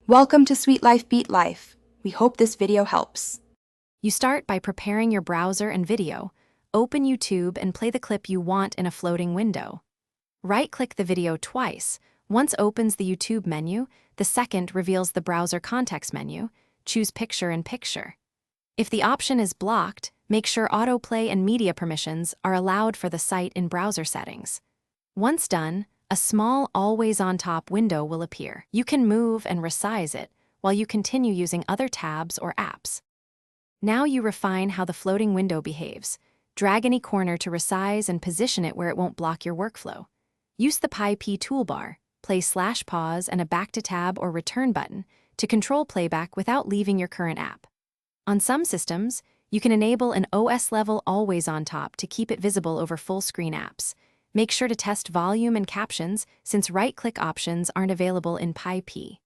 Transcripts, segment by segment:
Welcome to Sweet Life Beat Life. We hope this video helps. You start by preparing your browser and video. Open YouTube and play the clip you want in a floating window. Right-click the video twice. Once opens the YouTube menu, the second reveals the browser context menu. Choose Picture in Picture. If the option is blocked, make sure autoplay and media permissions are allowed for the site in browser settings. Once done, a small always-on-top window will appear. You can move and resize it while you continue using other tabs or apps. Now you refine how the floating window behaves. Drag any corner to resize and position it where it won't block your workflow. Use the P toolbar, play /pause and a back to tab or return button to control playback without leaving your current app. On some systems, you can enable an OS-level always-on-top to keep it visible over full-screen apps. Make sure to test volume and captions since right-click options aren't available in P.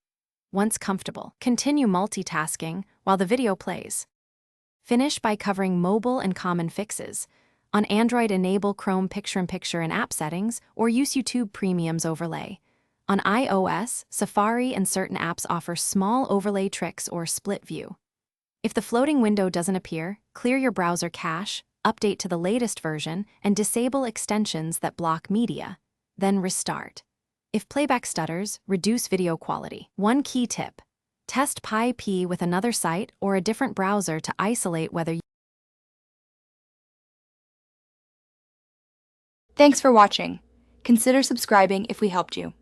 Once comfortable, continue multitasking while the video plays. Finish by covering mobile and common fixes. On Android, enable Chrome Picture-in-Picture in app settings or use YouTube Premium's overlay. On iOS, Safari and certain apps offer small overlay tricks or split view. If the floating window doesn't appear, clear your browser cache, update to the latest version, and disable extensions that block media. Then restart. If playback stutters, reduce video quality. One key tip: test P with another site or a different browser to isolate whether. Thanks for watching. Consider subscribing if we helped you.